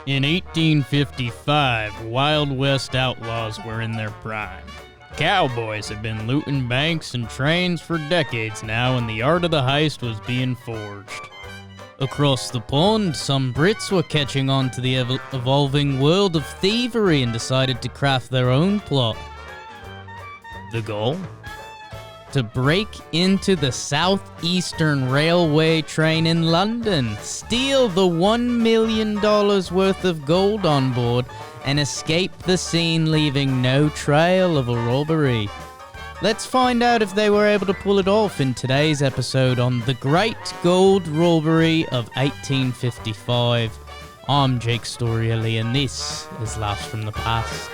In 1855, Wild West outlaws were in their prime. Cowboys had been looting banks and trains for decades now, and the art of the heist was being forged. Across the pond, some Brits were catching on to the evolving world of thievery and decided to craft their own plot. The goal? To break into the Southeastern Railway train in London, steal the $1 million worth of gold on board, and escape the scene, leaving no trail of a robbery. Let's find out if they were able to pull it off in today's episode on the Great Gold Robbery of 1855. I'm Jake Storielli, and this is Laughs from the Past.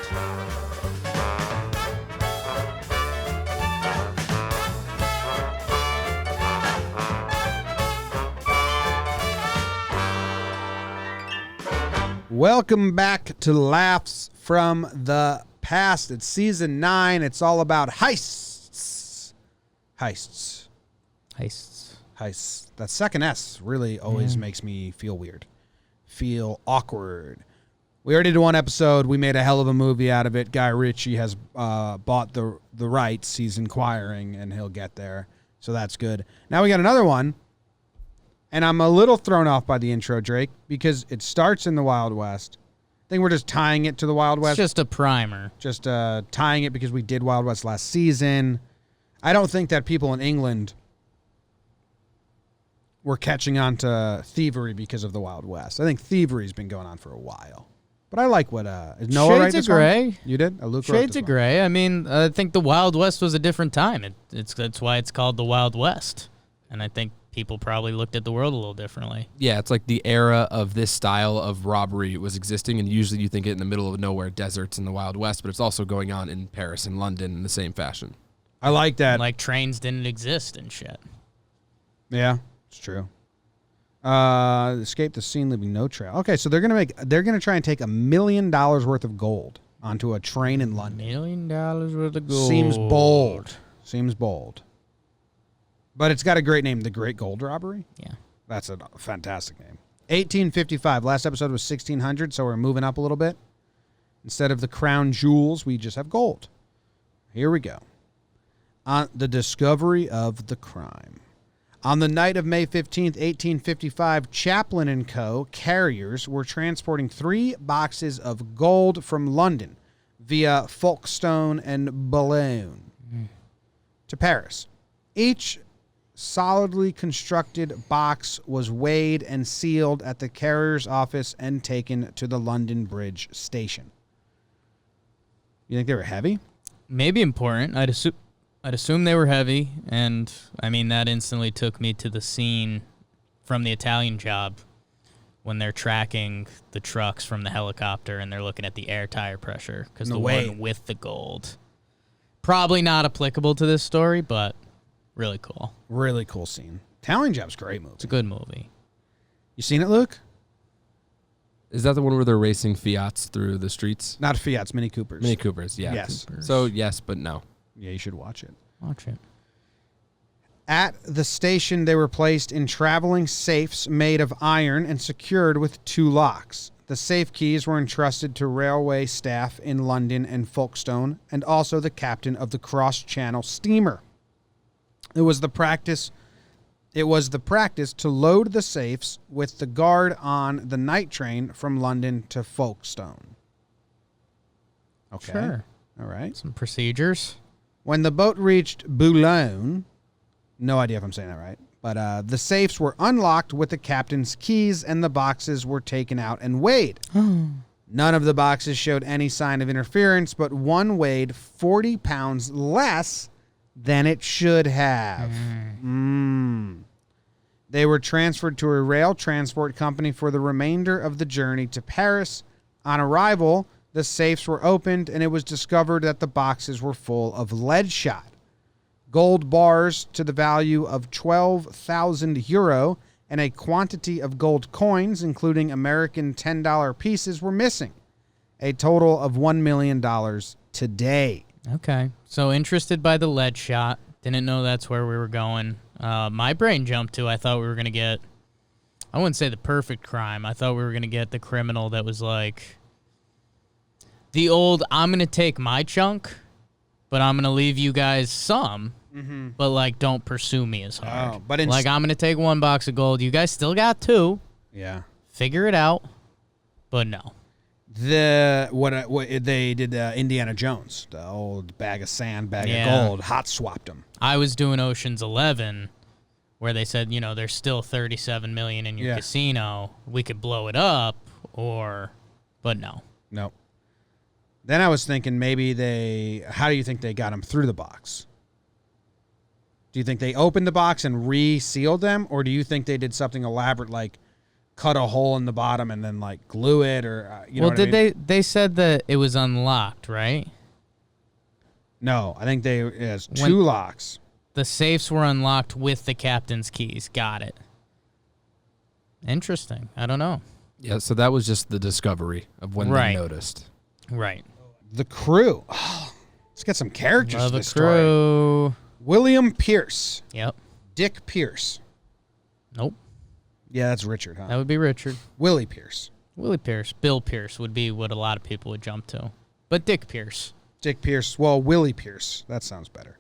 Welcome back to Laughs from the Past. It's season 9. It's all about heists. That second S really always makes me feel weird. Feel awkward. We already did one episode. We made a hell of a movie out of it. Guy Ritchie has bought the rights. He's inquiring, and he'll get there. So that's good. Now we got another one. And I'm a little thrown off by the intro, Drake, because it starts in the Wild West. I think we're just tying it to the Wild West. It's just a primer. Just tying it because we did Wild West last season. I don't think that people in England were catching on to thievery because of the Wild West. I think thievery's been going on for a while. But I like what is Noah right this Shades of Grey. One? You did? Luke Shades of Grey. I mean, I think the Wild West was a different time. That's why it's called the Wild West. And I think people probably looked at the world a little differently. Yeah, it's like the era of this style of robbery was existing, and usually you think it in the middle of nowhere deserts in the Wild West, but it's also going on in Paris and London in the same fashion. I like that. Like trains didn't exist and shit. Yeah, it's true. Escape the scene, leaving no trail. Okay, so they're gonna try and take $1 million worth of gold onto a train in London. $1 million worth of gold. Seems bold. But it's got a great name, the Great Gold Robbery. Yeah. That's a fantastic name. 1855. Last episode was 1600, so we're moving up a little bit. Instead of the crown jewels, we just have gold. Here we go. On the discovery of the crime. On the night of May 15th, 1855, Chaplin & Co. carriers were transporting 3 boxes of gold from London via Folkestone and Boulogne to Paris. Each solidly constructed box was weighed and sealed at the carrier's office and taken to the London Bridge station. You think they were heavy? Maybe important. I'd assume they were heavy, and I mean that instantly took me to the scene from the Italian Job when they're tracking the trucks from the helicopter and they're looking at the air tire pressure because the one with the gold. Probably not applicable to this story, but really cool. Really cool scene. Italian Job's a great movie. It's a good movie. You seen it, Luke? Is that the one where they're racing Fiats through the streets? Not Fiats, Mini Coopers. Mini Coopers, yeah. Yes. Coopers. So, yes, but no. Yeah, you should watch it. Watch it. At the station, they were placed in traveling safes made of iron and secured with 2 locks. The safe keys were entrusted to railway staff in London and Folkestone, and also the captain of the cross-channel steamer. It was the practice to load the safes with the guard on the night train from London to Folkestone. Okay. Sure. All right. Some procedures. When the boat reached Boulogne, no idea if I'm saying that right, but the safes were unlocked with the captain's keys and the boxes were taken out and weighed. None of the boxes showed any sign of interference, but one weighed 40 pounds less than it should have. They were transferred to a rail transport company for the remainder of the journey to Paris. On arrival, the safes were opened, and it was discovered that the boxes were full of lead shot. Gold bars to the value of €12,000 and a quantity of gold coins, including American $10 pieces, were missing. A total of $1 million today. Okay. So interested by the lead shot. Didn't know that's where we were going. My brain jumped to, I thought we were going to get I wouldn't say the perfect crime. I thought we were going to get the criminal that was like the old, I'm going to take my chunk, but I'm going to leave you guys some, but like don't pursue me as hard. Oh, but like I'm going to take 1 box of gold. You guys still got 2. Yeah. Figure it out, but no. What they did Indiana Jones, the old bag of sand, bag of gold, hot swapped them. I was doing Ocean's 11 where they said, you know, there's still 37 million in your casino. We could blow it up but no. Nope. Then I was thinking maybe how do you think they got them through the box? Do you think they opened the box and resealed them, or do you think they did something elaborate like cut a hole in the bottom and then like glue it, or you know what I mean? They said that it was unlocked, right? No, I think it has 2 locks. The safes were unlocked with the captain's keys. Got it. Interesting. I don't know. Yeah, so that was just the discovery of when they noticed. Right. The crew. Oh, let's get some characters Love to this a crew. story. William Pierce. Yep. Dick Pierce. Nope. Yeah, that's Richard, huh? That would be Richard. Willie Pierce. Willie Pierce. Bill Pierce would be what a lot of people would jump to. But Dick Pierce. Dick Pierce. Well, Willie Pierce. That sounds better.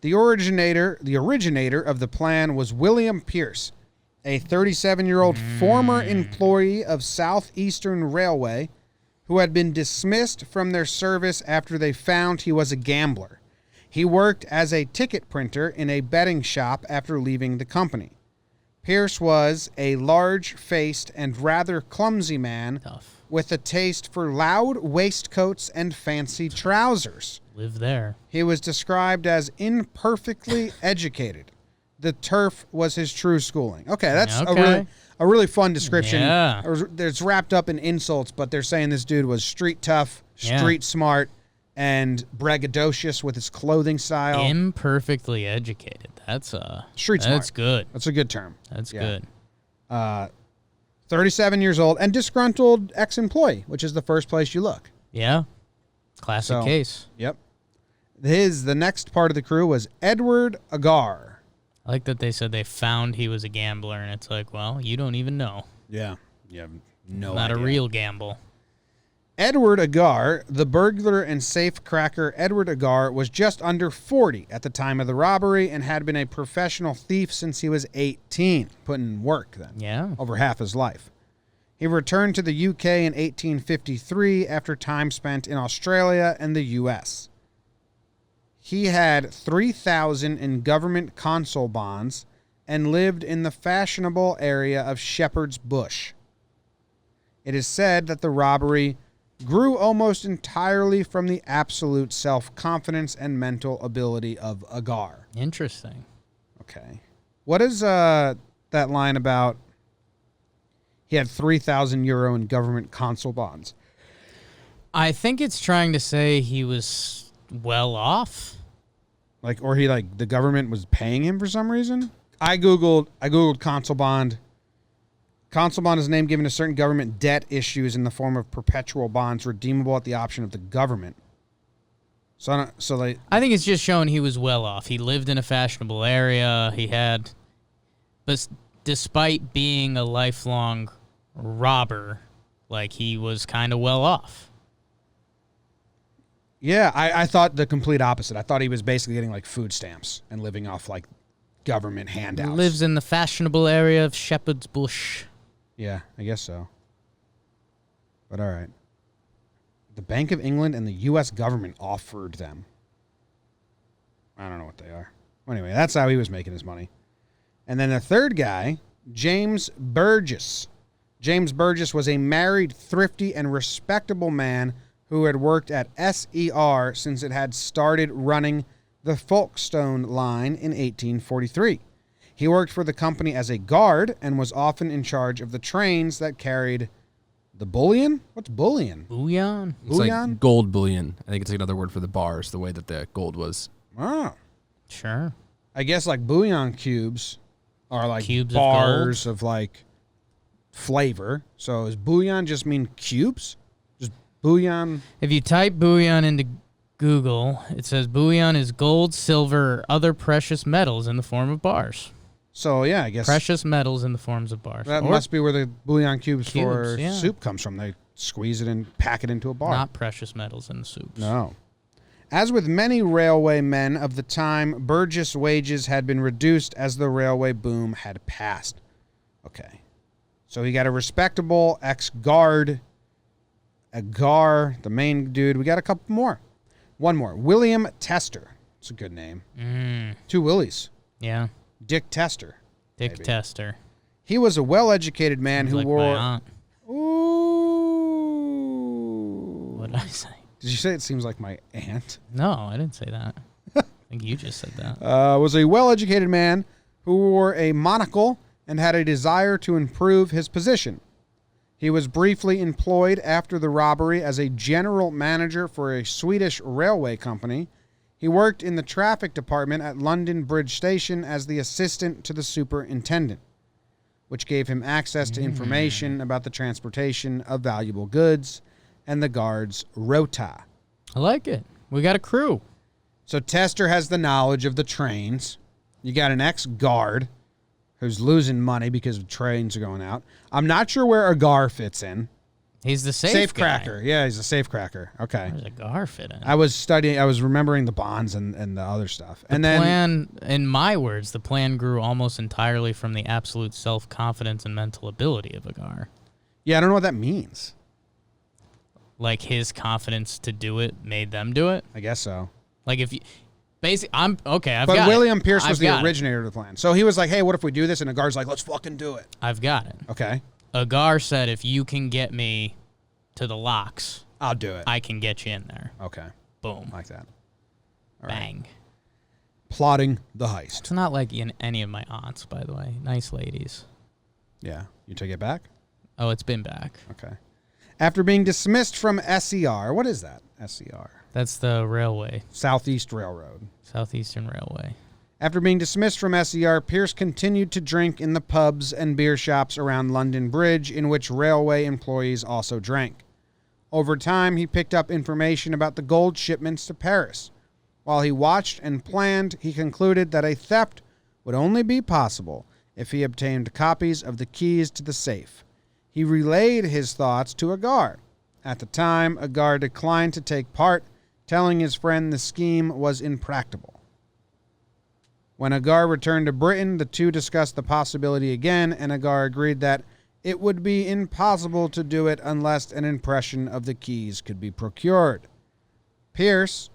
The originator of the plan was William Pierce, a 37-year-old former employee of Southeastern Railway who had been dismissed from their service after they found he was a gambler. He worked as a ticket printer in a betting shop after leaving the company. Pierce was a large-faced and rather clumsy man with a taste for loud waistcoats and fancy trousers. Live there. He was described as imperfectly educated. The turf was his true schooling. Okay, that's a really fun description. Yeah. It's wrapped up in insults, but they're saying this dude was street tough, street smart, and braggadocious with his clothing style. Imperfectly educated. That's street smart. That's good. That's a good term. That's good. 37 years old and disgruntled ex-employee, which is the first place you look. Yeah. Classic case. Yep. The next part of the crew was Edward Agar. I like that they said they found he was a gambler, and it's like, well, you don't even know. Yeah. You have no Not idea. a real gamble. Edward Agar, the burglar and safe cracker Edward Agar, was just under 40 at the time of the robbery and had been a professional thief since he was 18, putting in work then. Yeah. Over half his life. He returned to the UK in 1853 after time spent in Australia and the US. He had 3,000 in government consul bonds and lived in the fashionable area of Shepherd's Bush. It is said that the robbery grew almost entirely from the absolute self-confidence and mental ability of Agar. Interesting. Okay. What is that line about he had 3,000 euro in government consul bonds? I think it's trying to say he was well off. Or the government was paying him for some reason? I googled consul bond. Consul bond is a name given to certain government debt issues in the form of perpetual bonds redeemable at the option of the government. I think it's just showing he was well off. He lived in a fashionable area. But despite being a lifelong robber, he was kind of well off. Yeah, I thought the complete opposite. I thought he was basically getting food stamps and living off government handouts. He lives in the fashionable area of Shepherd's Bush. Yeah, I guess so. But all right. The Bank of England and the U.S. government offered them. I don't know what they are. Anyway, that's how he was making his money. And then the third guy, James Burgess. James Burgess was a married, thrifty, and respectable man who had worked at SER since it had started running the Folkestone line in 1843. He worked for the company as a guard and was often in charge of the trains that carried the bullion. What's bullion? Bullion? It's like gold bullion. I think it's another word for the bars, the way that the gold was. Oh. Sure. I guess bullion cubes are cubes bars of flavor. So does bullion just mean cubes? Just bullion? If you type bullion into Google, it says bullion is gold, silver, or other precious metals in the form of bars. So, yeah, I guess Precious metals in the forms of bars. that Or must be where the bouillon cubes for yeah. soup comes from. They squeeze it and pack it into a bar. not precious metals in the soups. No. As with many railway men of the time, Burgess wages had been reduced as the railway boom had passed. Okay. So he got a respectable ex-guard, Agar, the main dude. We got a couple more. One more. William Tester. It's a good name. 2 Willies. Yeah. Dick Tester. Dick maybe. Tester. He was a well-educated man who Like wore... my aunt. Ooh. What did I say? Did you say it seems like my aunt? No, I didn't say that. I think you just said that. Was a well-educated man who wore a monocle and had a desire to improve his position. He was briefly employed after the robbery as a general manager for a Swedish railway company. He worked in the traffic department at London Bridge Station as the assistant to the superintendent, which gave him access to information about the transportation of valuable goods and the guard's rota. I like it. We got a crew. So Tester has the knowledge of the trains. You got an ex-guard who's losing money because trains are going out. I'm not sure where Agar fits in. He's the safe guy. Cracker. Yeah, he's a safe cracker. Okay. Where's Agar fit in? I was remembering the bonds and the other stuff. And then Plan, in my words, the plan grew almost entirely from the absolute self-confidence and mental ability of Agar. yeah, I don't know what that means. Like his confidence to do it made them do it. I guess so. Like if you, basically, I'm okay. But got William it. Pierce was I've the got it. originator of the plan. So he was like, hey, what if we do this? And Agar's like, let's fucking do it. I've got it. Okay. Agar said, if you can get me to the locks, I'll do it. I can get you in there. Okay. Boom. Like that. All right. Bang. Plotting the heist. It's not like in any of my aunts, by the way. Nice ladies. Yeah. You take it back? Oh, it's been back. Okay. After being dismissed from SER, what is that? SER. That's the railway, Southeast Railroad. Southeastern Railway. After being dismissed from SER, Pierce continued to drink in the pubs and beer shops around London Bridge, in which railway employees also drank. Over time, he picked up information about the gold shipments to Paris. While he watched and planned, he concluded that a theft would only be possible if he obtained copies of the keys to the safe. He relayed his thoughts to Agar. At the time, Agar declined to take part, telling his friend the scheme was impractical. When Agar returned to Britain, the two discussed the possibility again, and Agar agreed that it would be impossible to do it unless an impression of the keys could be procured. Pierce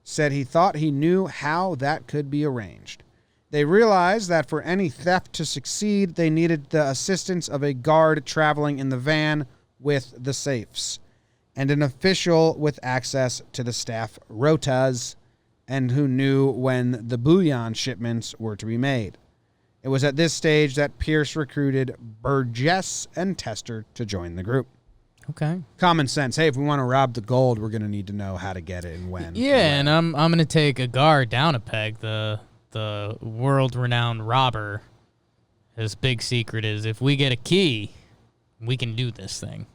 said he thought he knew how that could be arranged. They realized that for any theft to succeed, they needed the assistance of a guard traveling in the van with the safes, and an official with access to the staff rotas and who knew when the bullion shipments were to be made. It was at this stage that Pierce recruited Burgess and Tester to join the group. Okay. Common sense. Hey, if we want to rob the gold, we're going to need to know how to get it and when. Yeah, and I'm going to take Agar down a peg, the world-renowned robber. His big secret is if we get a key, we can do this thing.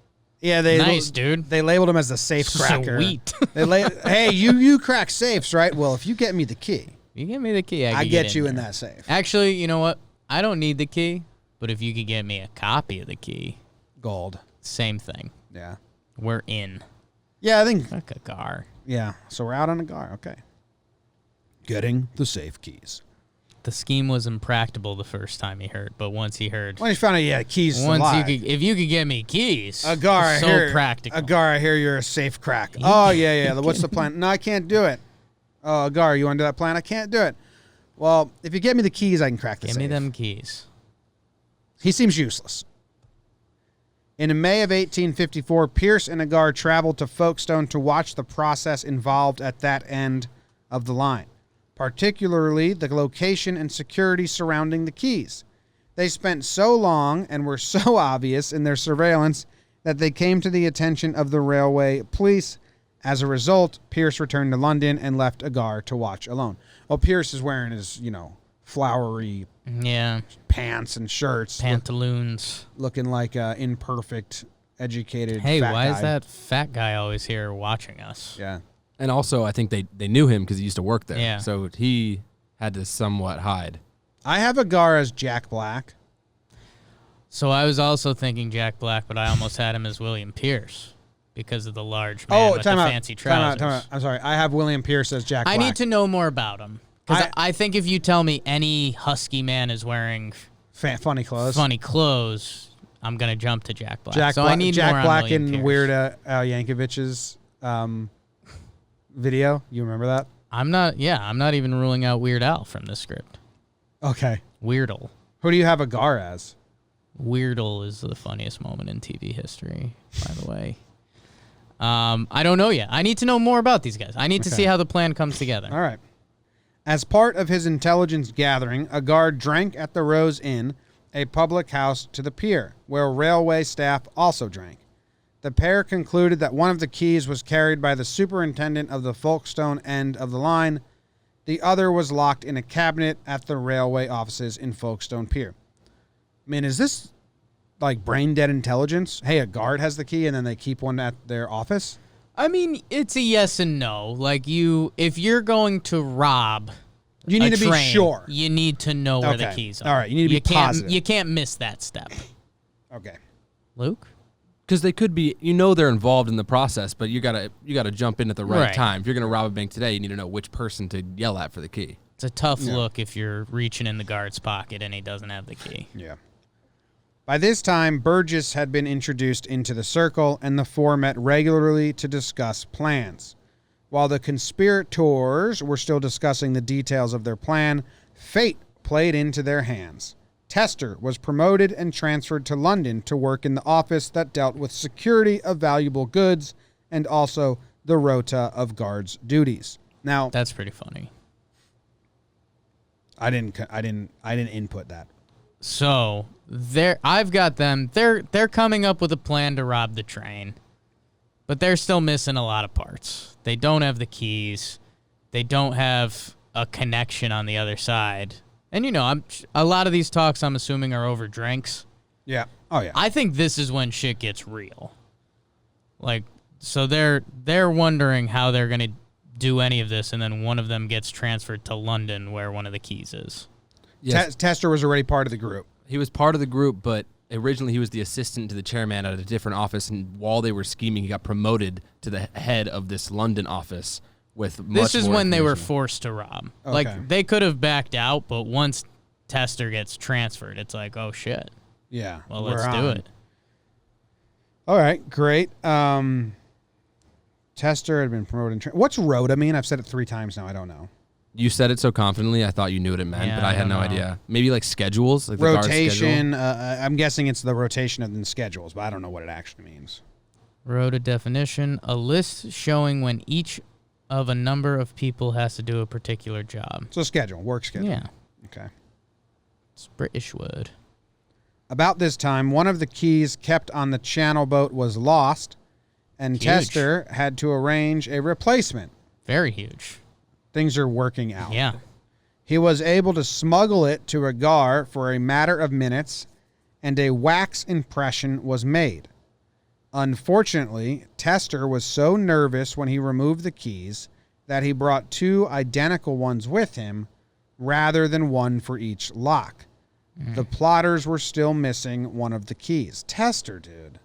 Yeah, Nice, dude. They labeled him as the safe cracker. Sweet. Hey, you crack safes, right? Well, if you get me the key, You give me the key, I can get you there. in that safe. Actually, you know what? I don't need the key, but if you could get me a copy of the key, Gold. same thing. Yeah. We're in. Yeah, I think. Fuck Agar. Yeah, so we're out on Agar. Okay. Getting the safe keys. The scheme was impractical the first time he heard, but once he heard, When you found out you had keys to once life. if you could get me keys, Agar, I so hear, practical. Agar, I hear you're a safe crack. Oh, yeah. What's the plan? No, I can't do it. Oh, Agar, you want to do that plan? I can't do it. Well, if you get me the keys, I can crack the Give safe. me them keys. He seems useless. In May of 1854, Pierce and Agar traveled to Folkestone to watch the process involved at that end of the line, particularly the location and security surrounding the keys. They spent so long and were so obvious in their surveillance that they came to the attention of the railway police. As a result, Pierce returned to London and left Agar to watch alone. Well, Pierce is wearing his, flowery Yeah, pants and shirts. pantaloons. Looking like an imperfect, educated Hey, fat why guy. is that fat guy always here watching us? Yeah. And also, I think they knew him because he used to work there. Yeah. So he had to somewhat hide. I have Agar as Jack Black. So I was also thinking Jack Black, but I almost had him as William Pierce because of the large man with the fancy trousers. Time out. I'm sorry. I have William Pierce as Jack Black. I need to know more about him. Because I think if you tell me any husky man is wearing funny clothes, I'm going to jump to Jack Black. I need Jack more Black on William in Pierce. Weird Al Yankovic's video. You remember that? I'm not even ruling out Weird Al from this script. Okay. Weirdle. Who do you have Agar as? Weirdle is the funniest moment in TV history, by the way. I don't know yet. I need to know more about these guys. I need to see how the plan comes together. All right. As part of his intelligence gathering, Agar drank at the Rose Inn, a public house to the pier, where railway staff also drank. The pair concluded that one of the keys was carried by the superintendent of the Folkestone end of the line. The other was locked in a cabinet at the railway offices in Folkestone Pier. I mean, is this like brain dead intelligence? Hey, a guard has the key and then they keep one at their office? I mean, it's a yes and no. Like if you're going to rob you need to train, be sure. You need to know where the keys are. All right, you need to be positive. You can't miss that step. Okay. Luke? Because they could be, they're involved in the process, but you gotta jump in at the right time. If you're gonna rob a bank today, you need to know which person to yell at for the key. It's a tough look if you're reaching in the guard's pocket and he doesn't have the key. Yeah. By this time, Burgess had been introduced into the circle, and the four met regularly to discuss plans. While the conspirators were still discussing the details of their plan, fate played into their hands. Tester was promoted and transferred to London to work in the office that dealt with security of valuable goods and also the rota of guards' duties. Now, that's pretty funny. I didn't input that. So I've got them. They're coming up with a plan to rob the train, but they're still missing a lot of parts. They don't have the keys. They don't have a connection on the other side. And a lot of these talks I'm assuming are over drinks. Yeah. Oh yeah. I think this is when shit gets real. Like, so they're wondering how they're gonna do any of this, and then one of them gets transferred to London where one of the keys is. Yes. Tester was already part of the group. He was part of the group, but originally he was the assistant to the chairman at a different office, and while they were scheming, he got promoted to the head of this London office with much This is more when they were information. forced to rob. Okay. Like, they could have backed out, but once Tester gets transferred, it's like, oh, shit. Yeah. Well, let's do it. All right, great. Tester had been promoted. What's rota mean? I've said it 3 times now. I don't know. You said it so confidently, I thought you knew what it meant, Yeah, but I had no idea. Maybe like schedules? Like the guard Rotation. schedule? I'm guessing it's the rotation of the schedules, but I don't know what it actually means. Rota definition, a list showing when each of a number of people has to do a particular job. So schedule, work schedule. Yeah. Okay. It's a British word. About this time, one of the keys kept on the channel boat was lost, and Huge. Tester had to arrange a replacement. Very huge. Things are working out. Yeah. He was able to smuggle it to Agar for a matter of minutes, and a wax impression was made. Unfortunately, Tester was so nervous when he removed the keys that he brought 2 identical ones with him rather than one for each lock. The plotters were still missing one of the keys. Tester, dude.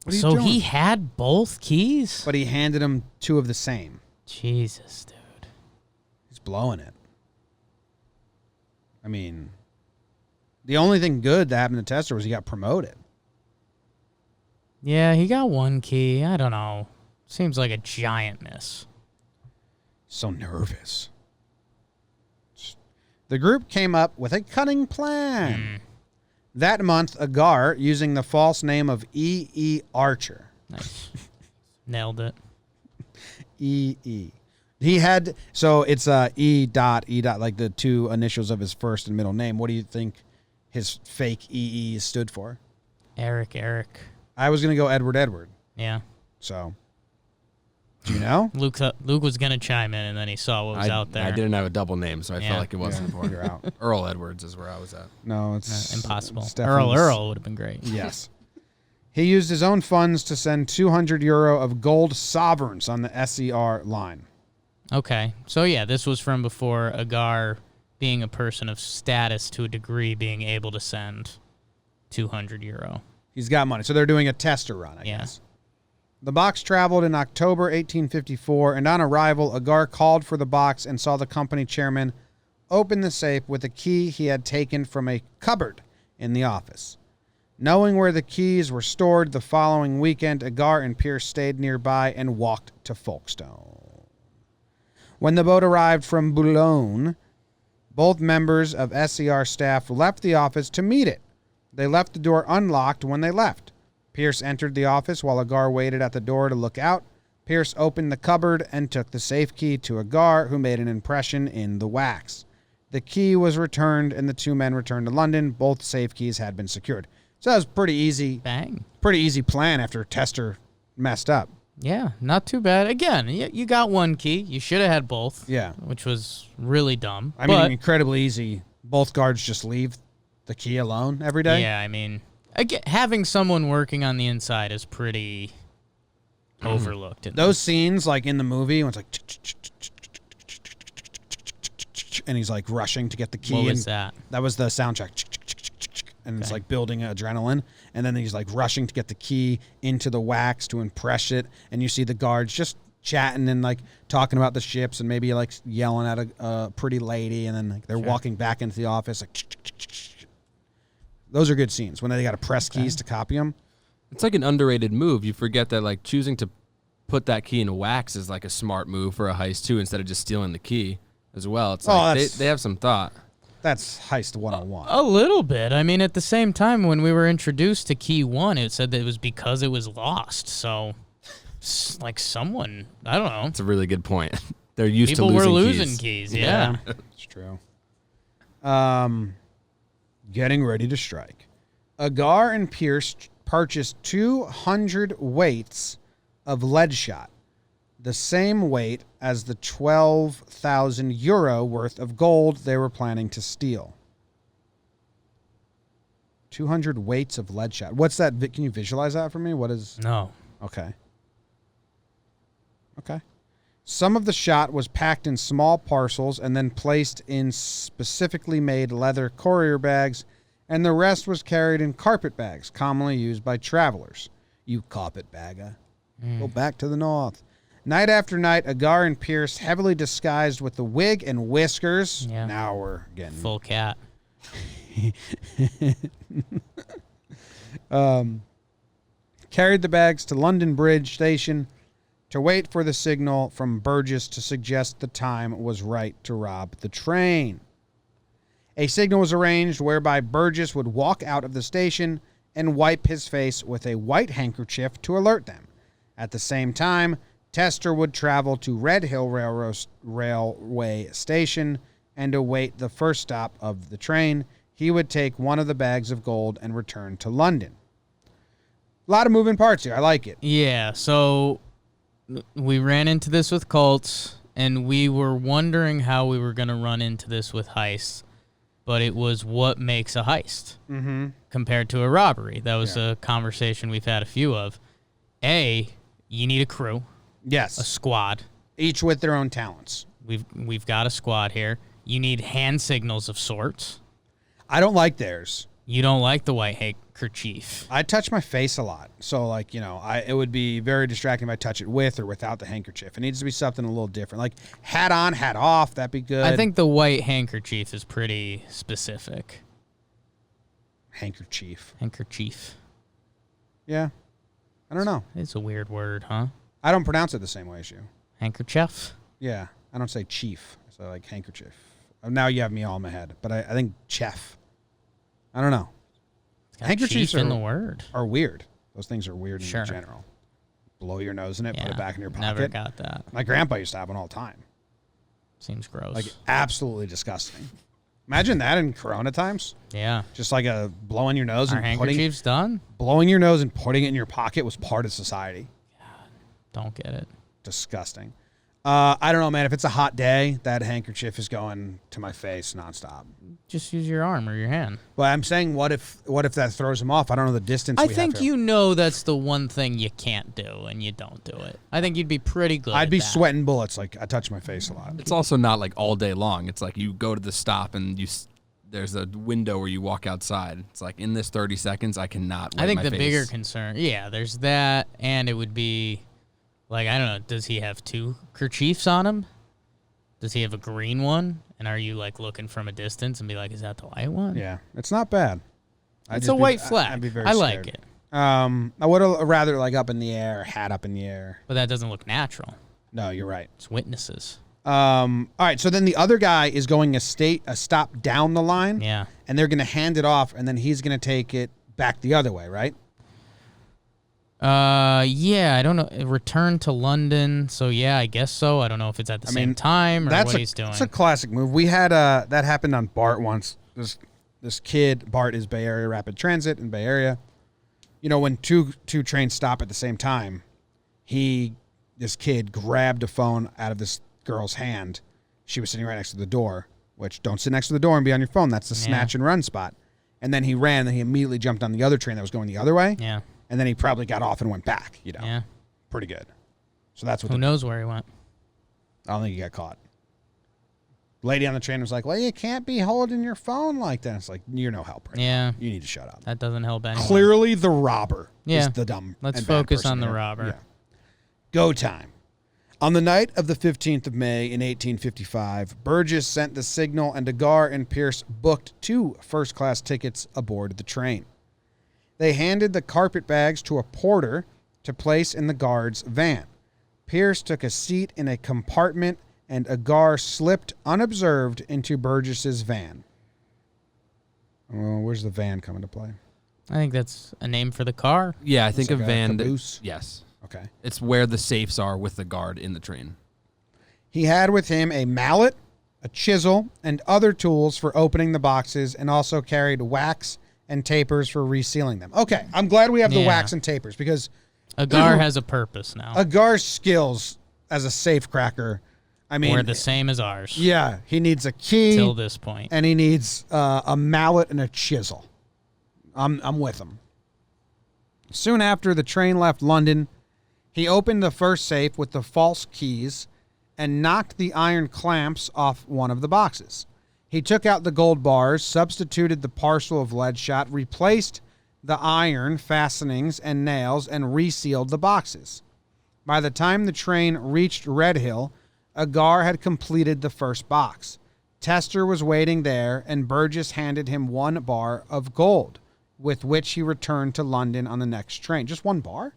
What are you So doing? he had both keys? But he handed him 2 of the same. Jesus, dude. He's blowing it. I mean, the only thing good that happened to Tester was he got promoted. Yeah, he got 1 key. I don't know. Seems like a giant miss. So nervous. The group came up with a cunning plan. That month, Agar, using the false name of E. Archer. Nice. Nailed it. E. He had, so it's E. like the 2 initials of his first and middle name. What do you think his fake E stood for? Eric. I was going to go Edward. Yeah. So, do you know? Luke was going to chime in, and then he saw what was out there. I didn't have a double name, so I Yeah. felt like it wasn't important. You're out. Earl Edwards is where I was at. No, it's Impossible. it's definitely- Earl would have been great. Yes. He used his own funds to send €200 of gold sovereigns on the SER line. Okay. So, yeah, this was from before Agar being a person of status to a degree, being able to send €200. He's got money. So they're doing a tester run, I guess. The box traveled in October 1854, and on arrival, Agar called for the box and saw the company chairman open the safe with a key he had taken from a cupboard in the office. Knowing where the keys were stored the following weekend, Agar and Pierce stayed nearby and walked to Folkestone. When the boat arrived from Boulogne, both members of SCR staff left the office to meet it. They left the door unlocked when they left. Pierce entered the office while Agar waited at the door to look out. Pierce opened the cupboard and took the safe key to Agar, who made an impression in the wax. The key was returned, and the two men returned to London. Both safe keys had been secured. So that was pretty easy. Bang. Pretty easy plan after Tester messed up. Yeah, not too bad. Again, you got one key. You should have had both. Yeah. Which was really dumb. I mean, incredibly easy. Both guards just leave the key alone every day. Yeah, I mean, again, having someone working on the inside is pretty overlooked. Those scenes, like in the movie, when it's like, and he's like rushing to get the key. What was that? That was the soundtrack. And it's like building adrenaline. And then he's like rushing to get the key into the wax to impress it. And you see the guards just chatting and like talking about the ships and maybe like yelling at a pretty lady. And then like, they're walking back into the office. Like, those are good scenes when they got to press keys to copy them. It's like an underrated move. You forget that like choosing to put that key in a wax is like a smart move for a heist too, instead of just stealing the key as well. It's like they have some thought. That's heist 101. A little bit. I mean, at the same time, when we were introduced to Key 1, it said that it was because it was lost. So, like someone, I don't know. That's a really good point. They're used People to losing were keys. losing keys. Yeah. It's true. Getting ready to strike. Agar and Pierce purchased 200 weights of lead shot, the same weight as the 12,000 euro worth of gold they were planning to steal. 200 weights of lead shot. What's that? Can you visualize that for me? What is... No. Okay. Some of the shot was packed in small parcels and then placed in specifically made leather courier bags, and the rest was carried in carpet bags, commonly used by travelers. You carpetbagger. Go back to the north. Night after night, Agar and Pierce, heavily disguised with the wig and whiskers. Yeah. Now we're getting... Full cat. Carried the bags to London Bridge Station to wait for the signal from Burgess to suggest the time was right to rob the train. A signal was arranged whereby Burgess would walk out of the station and wipe his face with a white handkerchief to alert them. At the same time, Tester would travel to Red Hill Railway Station and await the first stop of the train. He would take one of the bags of gold and return to London. A lot of moving parts here. I like it. Yeah, so we ran into this with cults, and we were wondering how we were going to run into this with heists, but it was what makes a heist compared to a robbery. That was a conversation we've had a few of. You need a crew. Yes. A squad. Each with their own talents. We've got a squad here. You need hand signals of sorts. I don't like theirs. You don't like the white handkerchief. I touch my face a lot. So, like, you know, it would be very distracting if I touch it with or without the handkerchief. It needs to be something a little different. Like, hat on, hat off, that'd be good. I think the white handkerchief is pretty specific. Handkerchief. Handkerchief. Yeah. I don't know. It's a weird word, huh? I don't pronounce it the same way as you. Handkerchief? Yeah. I don't say chief. So I like handkerchief. Now you have me all in my head. But I think chef. I don't know. Handkerchiefs in the word. are weird. Those things are weird Sure. in general. Blow your nose in it, put Yeah, it back in your pocket. Never got that. My grandpa used to have one all the time. Seems gross. Like, absolutely disgusting. Imagine that in Corona times. Yeah. Just like a blowing your nose Our and putting handkerchief's done? blowing your nose and putting it in your pocket was part of society. Don't get it. Disgusting. I don't know, man. If it's a hot day, that handkerchief is going to my face nonstop. Just use your arm or your hand. But I'm saying, what if that throws him off? I don't know the distance. I think you know that's the one thing you can't do, and you don't do it. I think you'd be pretty good. I'd be at that. sweating bullets. Like I touch my face a lot. It's also not like all day long. It's like you go to the stop and there's a window where you walk outside. It's like in this 30 seconds, I cannot. I think my the face. bigger concern, there's that, and it would be, like, I don't know, does he have 2 kerchiefs on him? Does he have a green one? And are you, like, looking from a distance and be like, is that the white one? Yeah, it's not bad. It's a white flag. I'd be very I scared. like it. I would have rather like up in the air, hat up in the air. But that doesn't look natural. No, you're right. It's witnesses. All right, so then the other guy is going a stop down the line. Yeah. And they're going to hand it off, and then he's going to take it back the other way, right? Yeah, I don't know. Return to London. So yeah, I guess so. I don't know if it's at the same time or what he's doing. That's a classic move. We had that happened on Bart once. This kid, Bart is Bay Area Rapid Transit in Bay Area. You know, when two trains stop at the same time, this kid grabbed a phone out of this girl's hand. She was sitting right next to the door, which don't sit next to the door and be on your phone. That's the snatch and run spot. And then he ran, and he immediately jumped on the other train that was going the other way. Yeah. And then he probably got off and went back, you know. Yeah. Pretty good. So that's what Who knows where he went? I don't think he got caught. Lady on the train was like, well, you can't be holding your phone like that. It's like, you're no help right now. You need to shut up. That doesn't help anyone. Clearly the robber Yeah. is the dumb Let's and bad focus person on the here. robber. Yeah. Go time. On the night of the 15th of May in 1855, Burgess sent the signal and Agar and Pierce booked 2 first-class tickets aboard the train. They handed the carpet bags to a porter to place in the guard's van. Pierce took a seat in a compartment and Agar slipped unobserved into Burgess's van. Well, where's the van come into play? I think that's a name for the car. Yeah, I think It's a like a van. caboose? Yes. Okay. It's where the safes are with the guard in the train. He had with him a mallet, a chisel, and other tools for opening the boxes, and also carried wax and tapers for resealing them. Okay, I'm glad we have the wax and tapers because Agar has a purpose now. Agar's skills as a safe cracker, I mean, We're the same as ours. Yeah, he needs a key Till this point. and he needs a mallet and a chisel. I'm with him. Soon after the train left London, he opened the first safe with the false keys and knocked the iron clamps off one of the boxes. He took out the gold bars, substituted the parcel of lead shot, replaced the iron fastenings and nails, and resealed the boxes. By the time the train reached Redhill, Agar had completed the first box. Tester was waiting there, and Burgess handed him 1 bar of gold, with which he returned to London on the next train. Just 1 bar?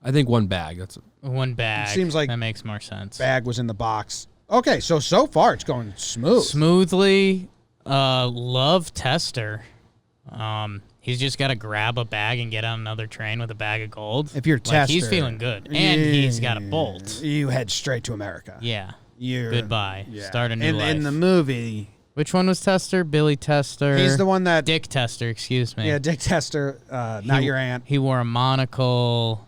I think 1 bag. That's 1 bag. It seems like that makes more sense. Bag was in the box. Okay, so far it's going smooth. Smoothly. Love Tester. He's just got to grab a bag and get on another train with a bag of gold. If you're like, Tester, he's feeling good, and he's got a bolt. You head straight to America. Yeah. Goodbye. Start a new life. In the movie, which one was Tester? Billy Tester. he's the one that Dick Tester. Excuse me. Yeah, Dick Tester. Not your aunt. He wore a monocle.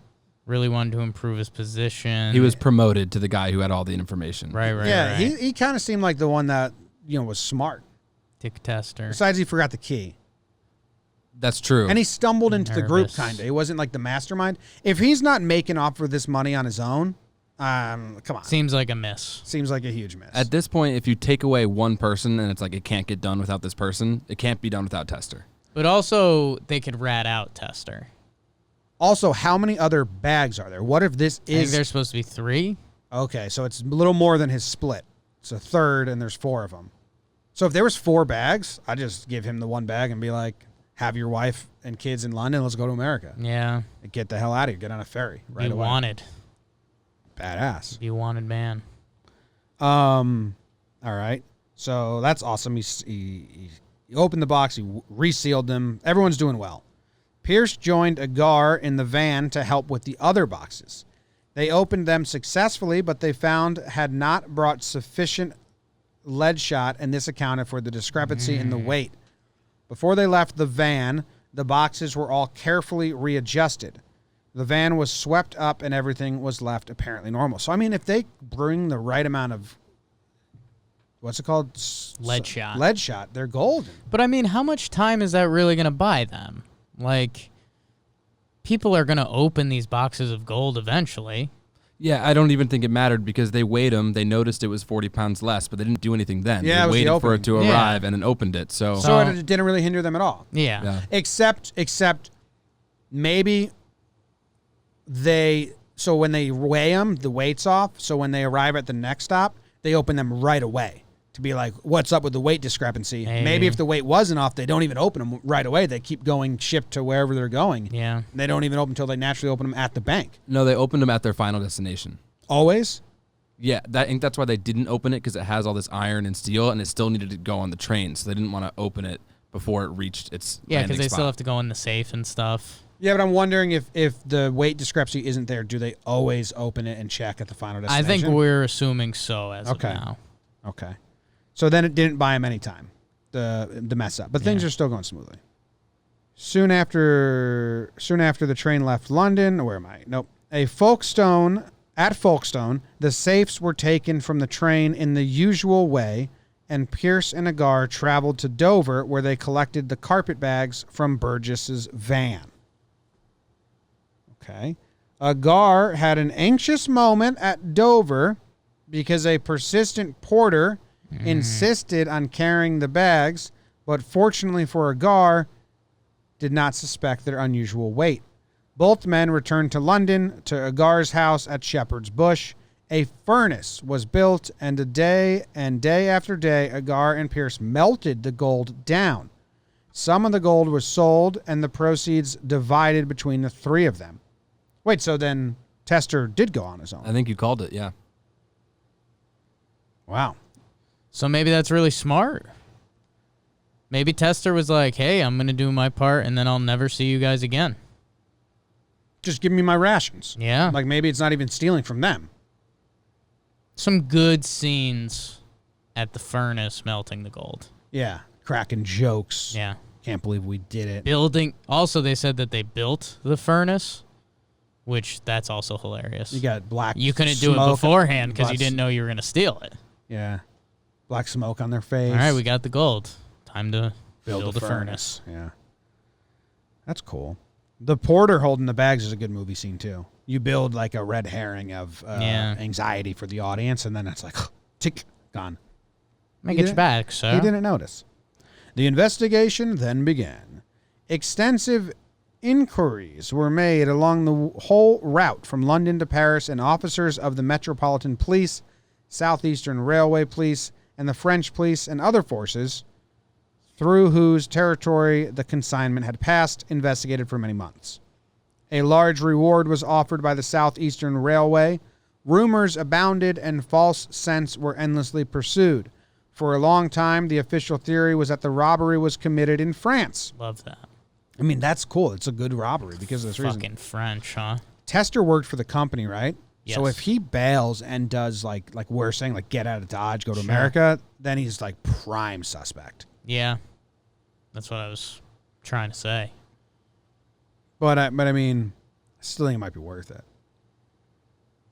Really wanted to improve his position. He was promoted to the guy who had all the information. Right. Yeah, he kind of seemed like the one that was smart. Dick Tester. Besides, he forgot the key. That's true. And he stumbled into the group, Nervous. kind of. He wasn't like the mastermind. If he's not making off for this money on his own, come on. Seems like a miss. Seems like a huge miss. At this point, if you take away one person and it's like it can't get done without this person, it can't be done without Tester. But also, they could rat out Tester. Also, how many other bags are there? What if this I think is... there's supposed to be 3. Okay, so it's a little more than his split. It's a third, and there's 4 of them. So if there was 4 bags, I'd just give him the 1 bag and be like, have your wife and kids in London, let's go to America. Yeah. And get the hell out of here. Get on a ferry right Be away. wanted. Badass. Be wanted man. All right. So that's awesome. He opened the box. He resealed them. Everyone's doing well. Pierce joined Agar in the van to help with the other boxes. They opened them successfully, but they found had not brought sufficient lead shot, and this accounted for the discrepancy in the weight. Before they left the van, the boxes were all carefully readjusted. The van was swept up and everything was left apparently normal. So, I mean, if they bring the right amount of, what's it called? Lead shot. Lead shot, they're golden. But, I mean, how much time is that really going to buy them? Like, people are going to open these boxes of gold eventually. Yeah, I don't even think it mattered because they weighed them. They noticed it was 40 pounds less, but they didn't do anything then. Yeah, they waited for it to Yeah. arrive and then opened it. So it didn't really hinder them at all. Yeah. Except maybe so when they weigh them, the weight's off. So when they arrive at the next stop, they open them right away to be like, what's up with the weight discrepancy? Maybe if the weight wasn't off, they don't even open them right away. They keep going shipped to wherever they're going. Yeah. They don't even open until they naturally open them at the bank. No, they opened them at their final destination. Always? Yeah, I think that's why they didn't open it, because it has all this iron and steel, and it still needed to go on the train, so they didn't want to open it before it reached its Yeah, because landing they spot. still have to go in the safe and stuff. Yeah, but I'm wondering if the weight discrepancy isn't there, do they always open it and check at the final destination? I think we're assuming so as of now. Okay. So then it didn't buy him any time, the mess up. But things are still going smoothly. Soon after the train left London, where am I? Nope. At Folkestone, the safes were taken from the train in the usual way, and Pierce and Agar traveled to Dover, where they collected the carpet bags from Burgess's van. Okay. Agar had an anxious moment at Dover because a persistent porter insisted on carrying the bags, but fortunately for Agar, did not suspect their unusual weight. Both men returned to London to Agar's house at Shepherd's Bush. A furnace was built, and day after day, Agar and Pierce melted the gold down. Some of the gold was sold, and the proceeds divided between the three of them. Wait, so then Tester did go on his own? I think you called it, yeah. Wow. So maybe that's really smart. Maybe Tester was like, hey, I'm going to do my part, and then I'll never see you guys again. Just give me my rations. Yeah. Like maybe it's not even stealing from them. Some good scenes at the furnace melting the gold. Yeah. Cracking jokes. Yeah. Can't believe we did it. Building. Also, they said that they built the furnace, which that's also hilarious. You got black You couldn't do it smoke. beforehand because you didn't know you were going to steal it. Yeah. Black smoke on their face. All right, we got the gold. Time to build the furnace. Yeah. That's cool. The porter holding the bags is a good movie scene, too. You build like a red herring of anxiety for the audience, and then it's like, tick, gone. Make it back, sir. He didn't notice. The investigation then began. Extensive inquiries were made along the whole route from London to Paris, and officers of the Metropolitan Police, Southeastern Railway Police, and the French police and other forces, through whose territory the consignment had passed, investigated for many months. A large reward was offered by the Southeastern Railway. Rumors abounded and false scents were endlessly pursued. For a long time, the official theory was that the robbery was committed in France. Love that. I mean, that's cool. It's a good robbery because of this reason. Fucking French, huh? Tester worked for the company, right? Yes. So if he bails and does like we're saying, like get out of Dodge, go to America, then he's like prime suspect. Yeah. That's what I was trying to say. But I mean, I still think it might be worth it.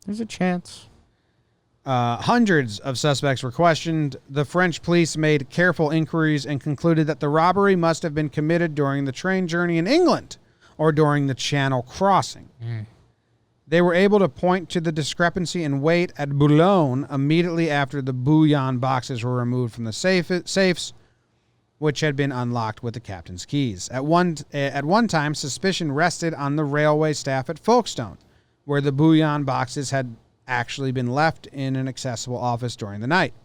There's a chance. Hundreds of suspects were questioned. The French police made careful inquiries and concluded that the robbery must have been committed during the train journey in England or during the Channel crossing. They were able to point to the discrepancy in weight at Boulogne immediately after the bullion boxes were removed from the safes, which had been unlocked with the captain's keys. At one time, suspicion rested on the railway staff at Folkestone, where the bullion boxes had actually been left in an accessible office during the night.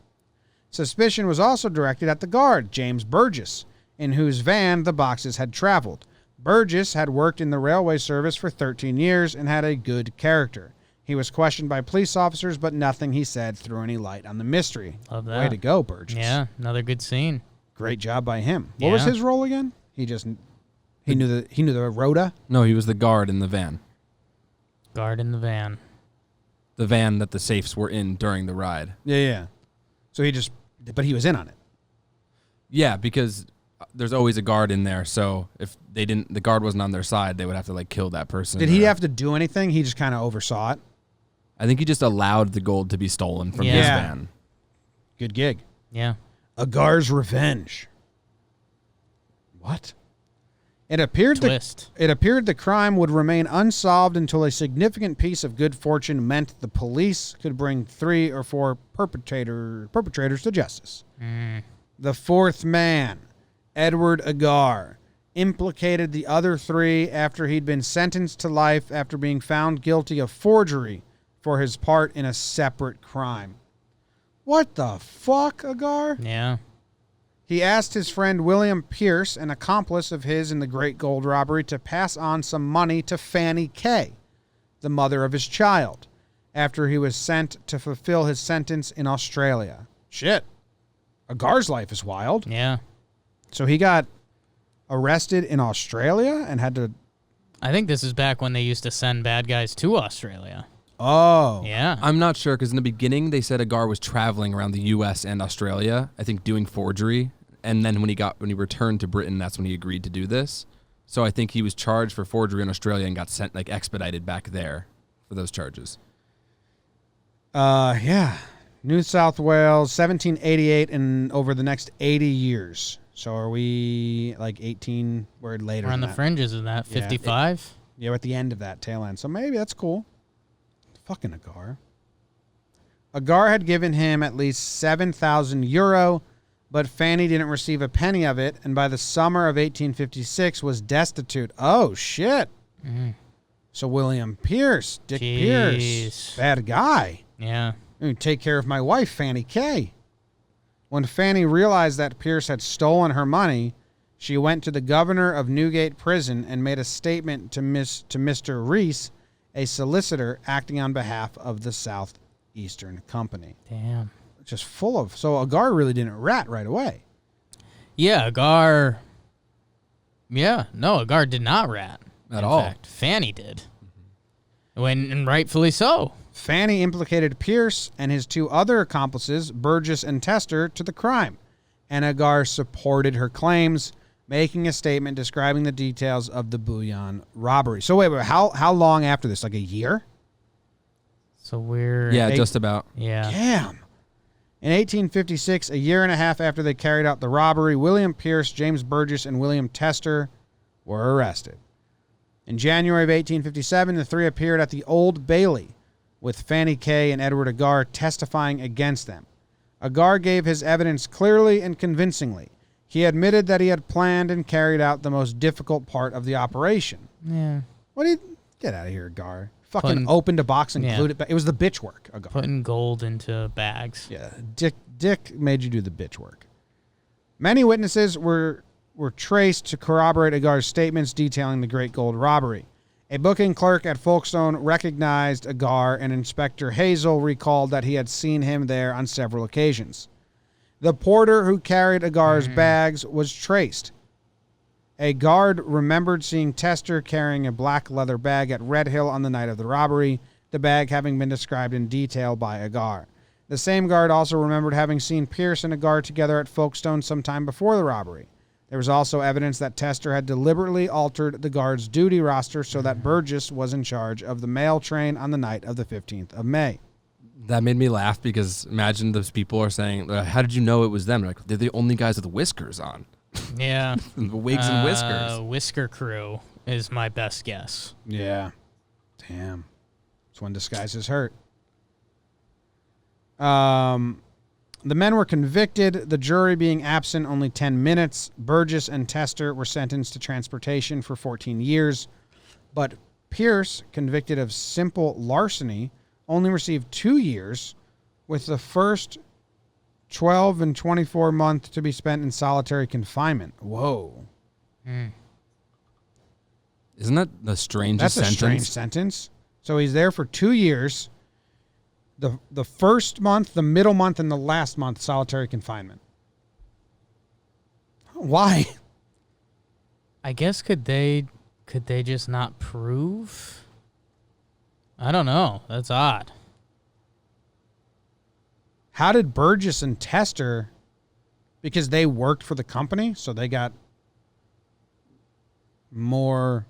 Suspicion was also directed at the guard, James Burgess, in whose van the boxes had traveled. Burgess had worked in the railway service for 13 years and had a good character. He was questioned by police officers, but nothing he said threw any light on the mystery. Love that. Way to go, Burgess. Yeah, another good scene. Great job by him. What was Yeah. his role again? He knew the rota. No, he was the guard in the van. Guard in the van. The van that the safes were in during the ride. Yeah. So but he was in on it. Yeah, because there's always a guard in there. So if the guard wasn't on their side, they would have to like kill that person. Did he have to do anything? He just kind of oversaw it. I think he just allowed the gold to be stolen from his van. Good gig. Yeah. Agar's revenge. What? It appeared the crime would remain unsolved until a significant piece of good fortune meant the police could bring 3 or 4 perpetrators to justice. The fourth man, Edward Agar, implicated the other 3 after he'd been sentenced to life after being found guilty of forgery for his part in a separate crime. What the fuck, Agar? Yeah. He asked his friend William Pierce, an accomplice of his in the Great Gold Robbery, to pass on some money to Fanny Kay, the mother of his child, after he was sent to fulfill his sentence in Australia. Shit. Agar's life is wild. Yeah. So he got arrested in Australia and had to... I think this is back when they used to send bad guys to Australia. Oh. Yeah. I'm not sure because in the beginning they said Agar was traveling around the U.S. and Australia, I think doing forgery. And then when he returned to Britain, that's when he agreed to do this. So I think he was charged for forgery in Australia and got sent like expedited back there for those charges. Yeah. New South Wales, 1788 and over the next 80 years. So are we like 18? We're later. We're on the fringes of that. 55? Yeah, we're at the end of that tail end. So maybe that's cool. Fucking Agar. Agar had given him at least €7,000, but Fanny didn't receive a penny of it, and by the summer of 1856 was destitute. Oh, shit. So William Pierce, Dick Pierce, bad guy. Yeah. I'm going to take care of my wife, Fanny Kay. When Fanny realized that Pierce had stolen her money, she went to the governor of Newgate Prison and made a statement to Mr. Reese, a solicitor acting on behalf of the Southeastern Company. Damn. Just full of... So Agar really didn't rat right away. Yeah, Agar... Yeah, no, Agar did not rat. At all. In fact, Fanny did. And rightfully so. Fanny implicated Pierce and his 2 other accomplices, Burgess and Tester, to the crime, and Agar supported her claims, making a statement describing the details of the bullion robbery. So wait, how long after this? Like a year? So we're... Yeah, just about. Yeah. Damn. In 1856, a year and a half after they carried out the robbery, William Pierce, James Burgess, and William Tester were arrested. In January of 1857, the 3 appeared at the Old Bailey, with Fanny Kay and Edward Agar testifying against them. Agar gave his evidence clearly and convincingly. He admitted that he had planned and carried out the most difficult part of the operation. Yeah. What did get out of here, Agar? Fucking opened a box and glued it back. It was the bitch work, Agar. Putting gold into bags. Yeah, Dick made you do the bitch work. Many witnesses were traced to corroborate Agar's statements detailing the Great Gold Robbery. A booking clerk at Folkestone recognized Agar, and Inspector Hazel recalled that he had seen him there on several occasions. The porter who carried Agar's bags was traced. A guard remembered seeing Tester carrying a black leather bag at Red Hill on the night of the robbery, the bag having been described in detail by Agar. The same guard also remembered having seen Pierce and Agar together at Folkestone sometime before the robbery. There was also evidence that Tester had deliberately altered the guard's duty roster so that Burgess was in charge of the mail train on the night of the 15th of May. That made me laugh because imagine those people are saying, how did you know it was them? Like, they're the only guys with whiskers on. Yeah. The wigs and whiskers. Whisker crew is my best guess. Yeah. Damn. That's when disguises hurt. The men were convicted, the jury being absent only 10 minutes. Burgess and Tester were sentenced to transportation for 14 years. But Pierce, convicted of simple larceny, only received 2 years, with the first 12 and 24 months to be spent in solitary confinement. Whoa. Isn't that the strangest sentence? That's a strange sentence. So he's there for 2 years. The first month, the middle month, and the last month, solitary confinement. Why? I guess could they just not prove? I don't know. That's odd. How did Burgess and Tester because they worked for the company, so they got more.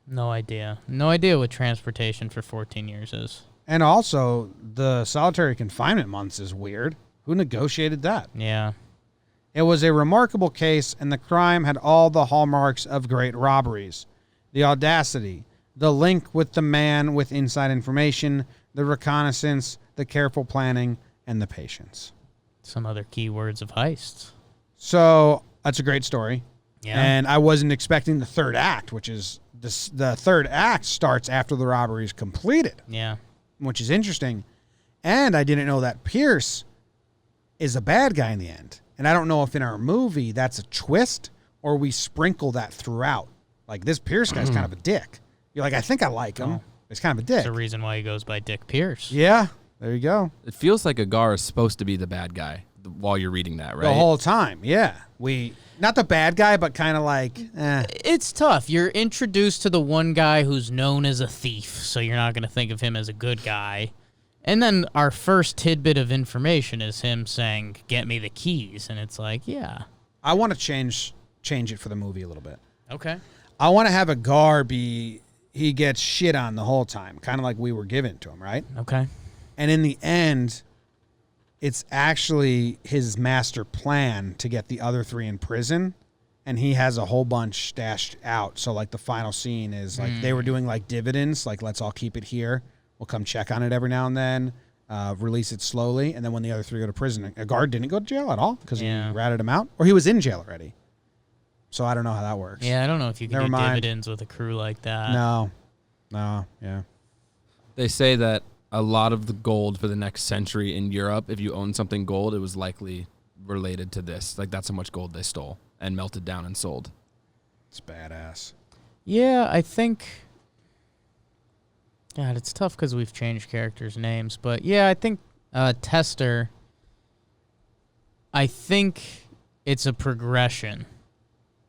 No idea. No idea what transportation for 14 years is. And also, the solitary confinement months is weird. Who negotiated that? Yeah. It was a remarkable case, and the crime had all the hallmarks of great robberies. The audacity, the link with the man with inside information, the reconnaissance, the careful planning, and the patience. Some other keywords of heists. So, that's a great story. Yeah. And I wasn't expecting the third act, which is the third act starts after the robbery is completed. Yeah. Which is interesting. And I didn't know that Pierce is a bad guy in the end. And I don't know if in our movie that's a twist or we sprinkle that throughout. Like, this Pierce guy's kind of a dick. You're like, I think I like him. Oh. He's kind of a dick. There's a reason why he goes by Dick Pierce. Yeah, there you go. It feels like Agar is supposed to be the bad guy while you're reading that, right? The whole time, yeah. Not the bad guy, but kind of like, It's tough. You're introduced to the one guy who's known as a thief, so you're not going to think of him as a good guy. And then our first tidbit of information is him saying, "Get me the keys," and it's like, yeah. I want to change it for the movie a little bit. Okay. I want to have Agar he gets shit on the whole time, kind of like we were given to him, right? Okay. And in the end, it's actually his master plan to get the other three in prison, and he has a whole bunch stashed out. So, like, the final scene is, like, they were doing, like, dividends, like, let's all keep it here. We'll come check on it every now and then, release it slowly, and then when the other three go to prison, Agar didn't go to jail at all because he ratted him out, or he was in jail already. So I don't know how that works. Yeah, I don't know if you can do dividends with a crew like that. No, yeah. They say that a lot of the gold for the next century in Europe, if you own something gold, it was likely related to this. Like, that's how much gold they stole and melted down and sold. It's badass. Yeah, I think... God, it's tough because we've changed characters' names. But, yeah, I think Tester... I think it's a progression.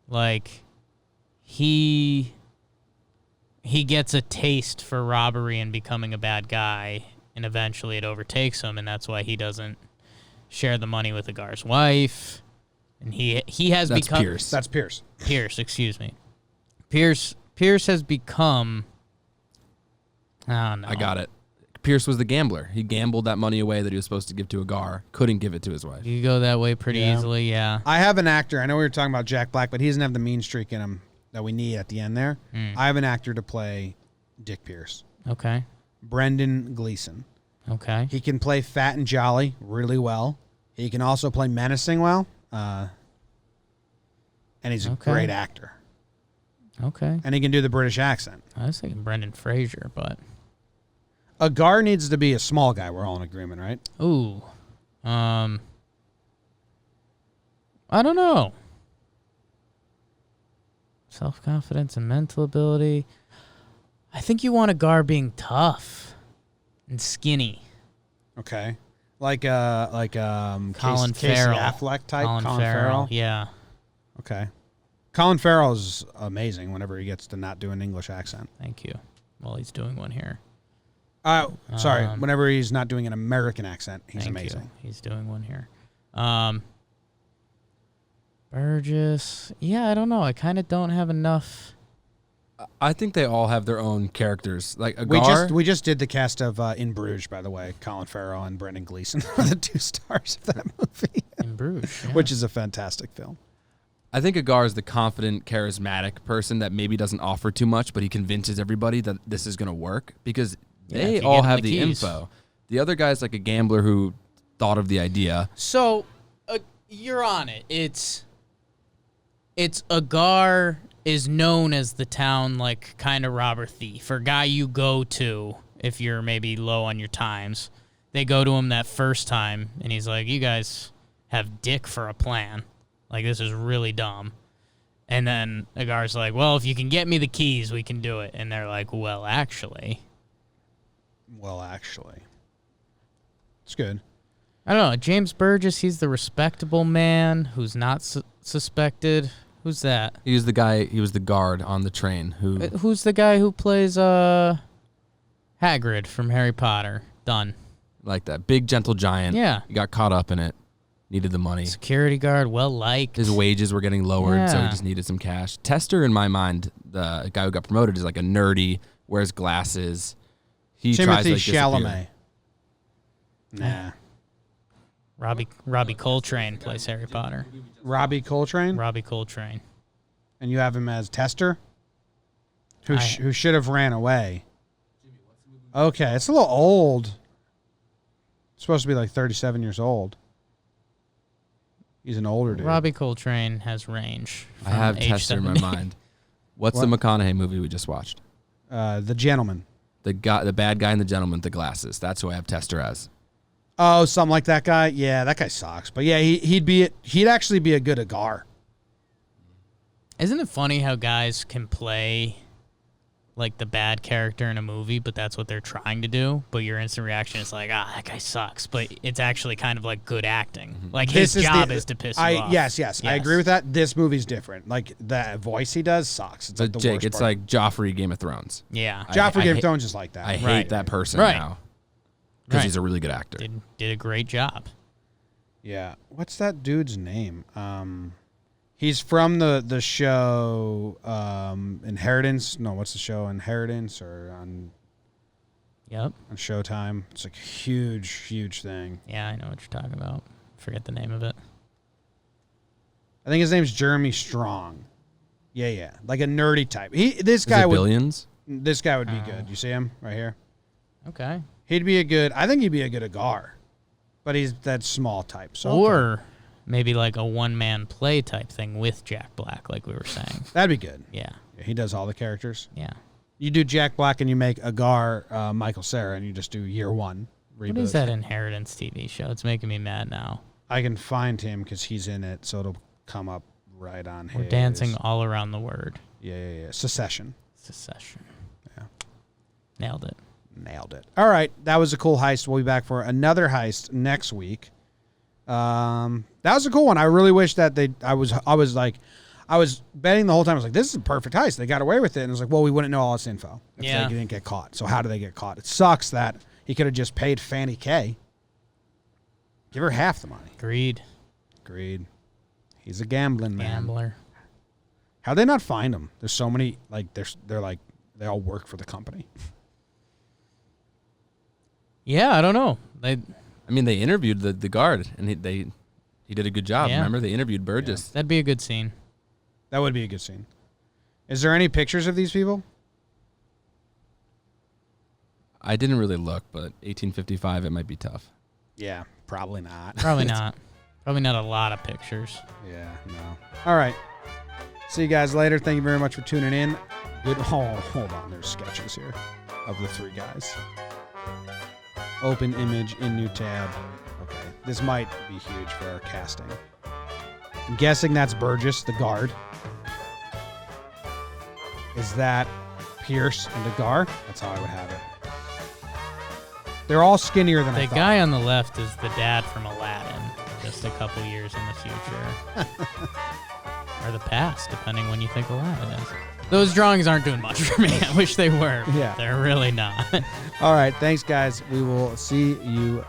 Like, he gets a taste for robbery and becoming a bad guy, and eventually it overtakes him, and that's why he doesn't share the money with Agar's wife. And he has That's become... Pierce. That's Pierce. Pierce, excuse me. Pierce has become... Oh, no. I got it. Pierce was the gambler. He gambled that money away that he was supposed to give to Agar. Couldn't give it to his wife. You go that way pretty easily, yeah. I have an actor. I know we were talking about Jack Black, but he doesn't have the mean streak in him that we need at the end there. I have an actor to play Dick Pierce. Okay. Brendan Gleeson. Okay. He can play fat and jolly really well. He can also play menacing well. And he's a great actor. Okay. And he can do the British accent. I was thinking Brendan Fraser, but... Agar needs to be a small guy. We're all in agreement, right? Ooh. I don't know. Self-confidence and mental ability. I think you want Agar being tough and skinny. Okay. Like Colin Casey Farrell. Affleck type. Colin Farrell. Yeah. Okay. Colin Farrell is amazing whenever he gets to not do an English accent. Thank you. Well, he's doing one here. Sorry. Whenever he's not doing an American accent, he's Thank amazing. you. He's doing one here. Burgess. Yeah, I don't know. I kind of don't have enough. I think they all have their own characters. Like Agar. We just did the cast of In Bruges, by the way. Colin Farrell and Brendan Gleeson are the two stars of that movie. In Bruges. Yeah. Which is a fantastic film. I think Agar is the confident, charismatic person that maybe doesn't offer too much, but he convinces everybody that this is going to work because they all have the info. The other guy's like a gambler who thought of the idea. So, you're on it. It's Agar is known as the town, like, kind of robber thief, or guy you go to if you're maybe low on your times. They go to him that first time, and he's like, you guys have dick for a plan. Like, this is really dumb. And then Agar's like, well, if you can get me the keys, we can do it. And they're like, well, actually. It's good. I don't know. James Burgess, he's the respectable man who's not suspected. Who's that? He was the guy. He was the guard on the train. Who's the guy who plays Hagrid from Harry Potter? Done. Like that big gentle giant. Yeah. He got caught up in it. needed the money. Security guard, well liked. His wages were getting lowered, so he Yeah. just needed some cash. Tester, in my mind, the guy who got promoted, is like a nerdy, wears glasses. He tries Timothy to disappear. Chalamet. Nah. Robbie Coltrane plays Harry Potter. Robbie Coltrane? Robbie Coltrane. And you have him as Tester? Who I- who should have ran away. Okay, it's a little old. It's supposed to be like 37 years old. He's an older dude. Robbie Coltrane has range. I from have age Tester in my 70. mind. What's What? the McConaughey movie we just watched? The Gentleman. The bad guy and the gentleman with the glasses. That's who I have Tester as. Oh, something like that guy? Yeah, that guy sucks. But yeah, he'd actually be a good Agar. Isn't it funny how guys can play like the bad character in a movie, but that's what they're trying to do, but your instant reaction is like, that guy sucks, but it's actually kind of like good acting. Like his job is to piss you off. Yes, I agree with that. This movie's different. Like that voice he does sucks. It's like But the Jake, worst it's part. like Joffrey Game of Thrones. Yeah. Joffrey Game of hate- Thrones is like that. I hate Right. that person Right. now because Right. he's a really good actor. Did a great job. Yeah. What's that dude's name? He's from the show Inheritance. No, what's the show? Inheritance or on Yep. Showtime. It's like a huge thing. Yeah, I know what you're talking about. Forget the name of it. I think his name's Jeremy Strong. Yeah. Like a nerdy type. This Is guy it would Billions? This guy would be good. You see him right here? Okay. He'd be I think he'd be a good Agar. But he's that small type. So Or maybe like a one-man play type thing with Jack Black, like we were saying. that'd be good. Yeah. Yeah, he does all the characters. Yeah. You do Jack Black and you make Agar Michael Cera and you just do year one. What is that Inheritance TV show? It's making me mad now. I can find him because he's in it, so it'll come up right on We're his. dancing all around the word. Yeah. Secession. Secession. Yeah. Nailed it. Nailed it. All right, that was a cool heist. We'll be back for another heist next week. That was a cool one. I really wish that I was betting the whole time. I was like, this is a perfect heist. They got away with it. And I was like, well, we wouldn't know all this info if Yeah. they didn't get caught. So how do they get caught? It sucks that he could have just paid Fannie K. Give her half the money. Greed. He's a gambling man. Gambler. How'd they not find him? There's so many, like, they're like, they all work for the company. Yeah, I don't know. I mean, they interviewed the guard, and he did a good job. Yeah. Remember, they interviewed Burgess. That'd be a good scene. That would be a good scene. Is there any pictures of these people? I didn't really look, but 1855, it might be tough. Yeah, probably not. Probably not. Probably not a lot of pictures. Yeah, no. All right. See you guys later. Thank you very much for tuning in. Good. Oh, hold on. There's sketches here of the three guys. Open image in new tab. Okay. This might be huge for our casting. I'm guessing that's Burgess, the guard. Is that Pierce and Agar? That's how I would have it. They're all skinnier than I The thought. guy on the left is the dad from Aladdin, just a couple years in the future. Or the past, depending when you think Aladdin is. Those drawings aren't doing much for me. I wish they were. Yeah. They're really not. All right. Thanks, guys. We will see you